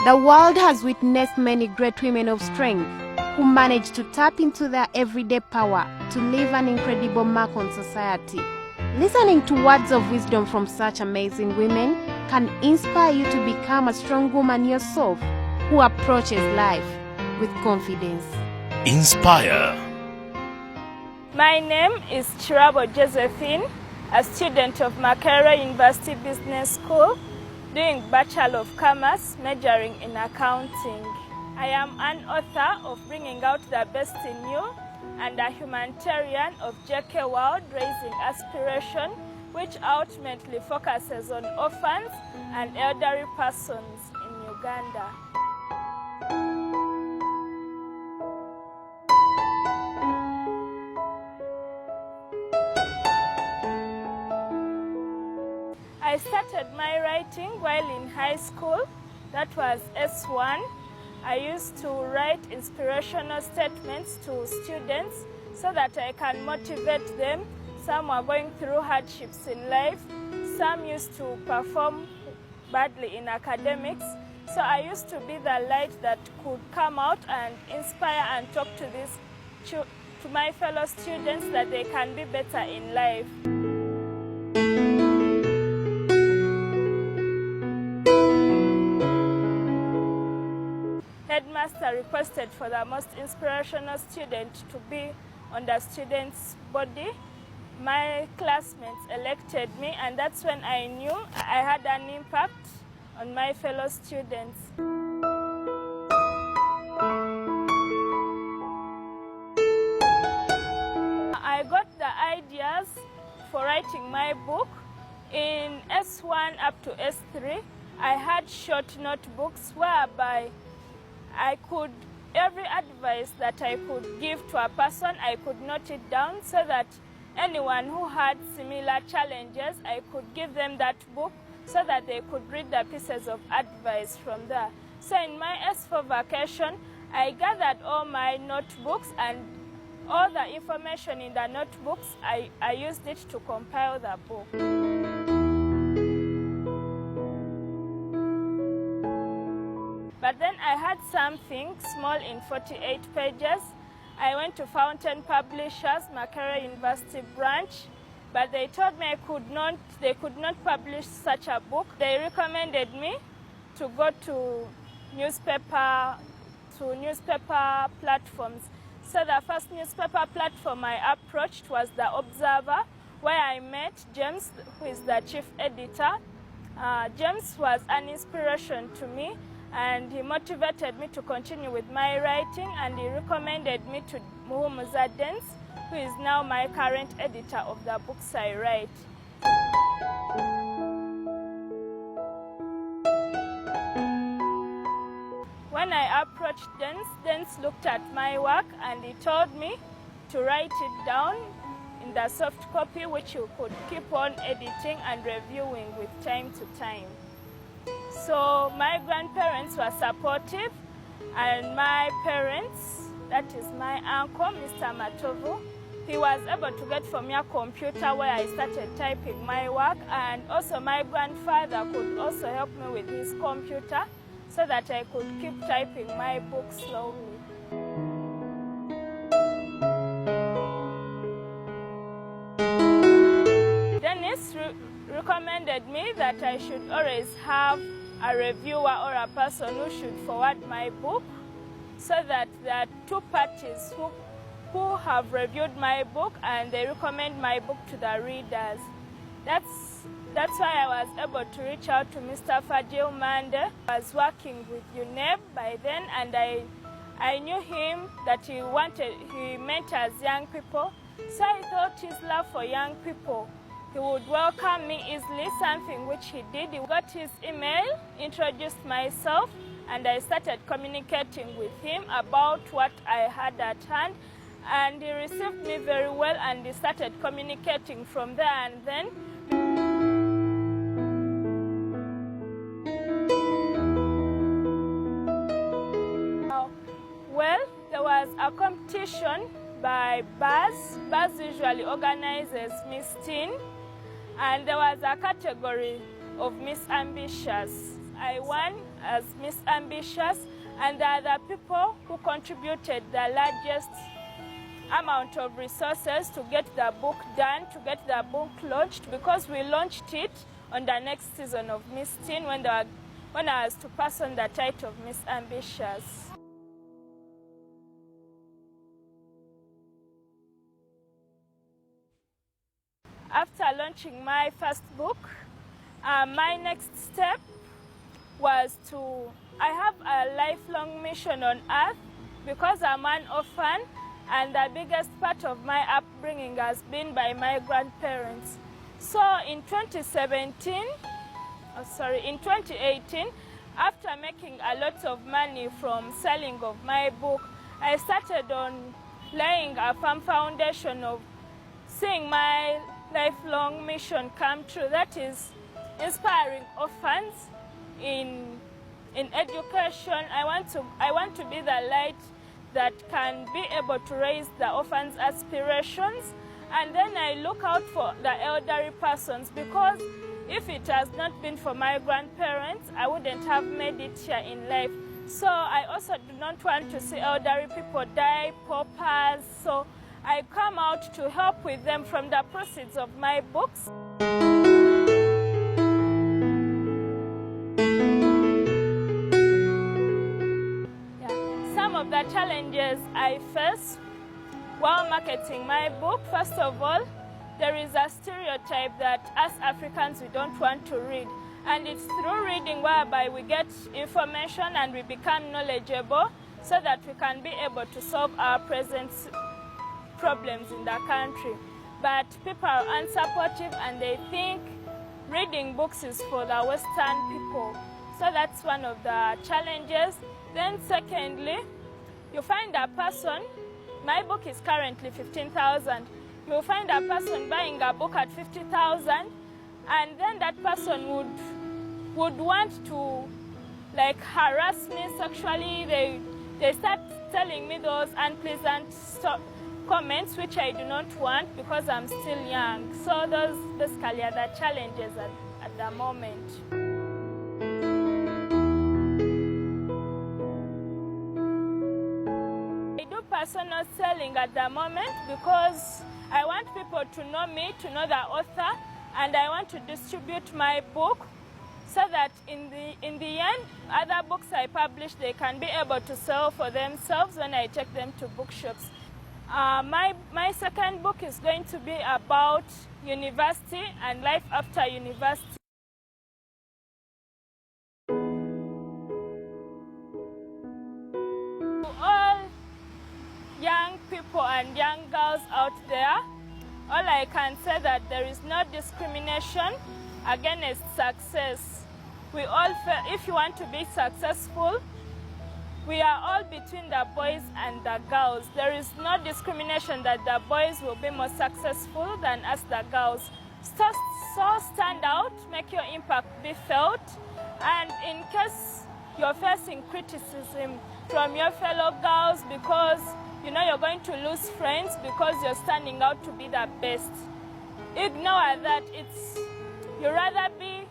The world has witnessed many great women of strength who manage to tap into their everyday power to leave an incredible mark on society. Listening to words of wisdom from such amazing women can inspire you to become a strong woman yourself who approaches life with confidence. Inspire. My name is Kirabo Josephine, a student of Makerere University Business School, doing Bachelor of Commerce, majoring in accounting. I am an author of Bringing Out the Best in You and a humanitarian of JK World Raising Aspiration, which ultimately focuses on orphans and elderly persons in Uganda. I started my writing while in high school. That was S1. I used to write inspirational statements to students so that I can motivate them. Some were going through hardships in life. Some used to perform badly in academics. So I used to be the light that could come out and inspire and talk to my fellow students that they can be better in life. Headmaster requested for the most inspirational student to be on the student's body. My classmates elected me, and that's when I knew I had an impact on my fellow students. I got the ideas for writing my book. In S1 up to S3, I had short notebooks whereby every advice that I could give to a person, I could note it down so that anyone who had similar challenges, I could give them that book so that they could read the pieces of advice from there. So in my S4 vacation, I gathered all my notebooks and all the information in the notebooks, I used it to compile the book. But then I had something small in 48 pages. I went to Fountain Publishers, Makerere University branch, but they told me they could not publish such a book. They recommended me to go to newspaper platforms. So the first newspaper platform I approached was The Observer, where I met James, who is the chief editor. James was an inspiration to me, and he motivated me to continue with my writing, and he recommended me to Muhumuza Dance, who is now my current editor of the books I write. When I approached Dance looked at my work and he told me to write it down in the soft copy, which you could keep on editing and reviewing with time to time. So my grandparents were supportive, and my parents, that is my uncle, Mr. Matovu, he was able to get for me a computer where I started typing my work, and also my grandfather could also help me with his computer so that I could keep typing my book slowly. Dennis recommended me that I should always have a reviewer or a person who should forward my book, so that there are two parties who have reviewed my book and they recommend my book to the readers. That's why I was able to reach out to Mr. Fadil Mande. I was working with UNEB by then, and I knew him that he mentors young people. So I thought his love for young people, he would welcome me easily, something which he did. He got his email, introduced myself, and I started communicating with him about what I had at hand. And he received me very well, and he started communicating from there. And then well, there was a competition by Buzz. Buzz usually organizes Miss Teen, and there was a category of Miss Ambitious. I won as Miss Ambitious, and there are the people who contributed the largest amount of resources to get the book done, to get the book launched, because we launched it on the next season of Miss Teen when I was to pass on the title of Miss Ambitious. After launching my first book, my next step was I have a lifelong mission on earth because I'm an orphan, and the biggest part of my upbringing has been by my grandparents. So in 2018, after making a lot of money from selling of my book, I started on laying a firm foundation of seeing my lifelong mission come true. That is inspiring orphans in education. I want to be the light that can be able to raise the orphans' aspirations. And then I look out for the elderly persons, because if it has not been for my grandparents, I wouldn't have made it here in life. So I also do not want to see elderly people die, paupers. So I come out to help with them from the proceeds of my books. Some of the challenges I face while marketing my book: first of all, there is a stereotype that us Africans, we don't want to read. And it's through reading whereby we get information and we become knowledgeable so that we can be able to solve our present problems in the country. But people are unsupportive and they think reading books is for the Western people. So that's one of the challenges. Then secondly, you find a person, my book is currently 15,000. You'll find a person buying a book at 50,000, and then that person would want to harass me sexually. They start telling me those unpleasant comments which I do not want because I'm still young. So those basically are the challenges at the moment. Personal selling at the moment because I want people to know me, to know the author, and I want to distribute my book so that in the end, other books I publish, they can be able to sell for themselves when I take them to bookshops. My second book is going to be about university and life after university. Young people and young girls out there, all I can say that there is no discrimination against success. We all feel if you want to be successful, we are all between the boys and the girls. There is no discrimination that the boys will be more successful than us the girls. So stand out, make your impact be felt, and in case you're facing criticism from your fellow girls because you know you're going to lose friends because you're standing out to be the best, ignore that. You'd rather be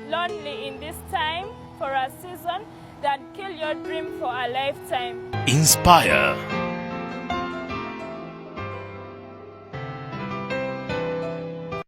lonely in this time for a season than kill your dream for a lifetime. Inspire.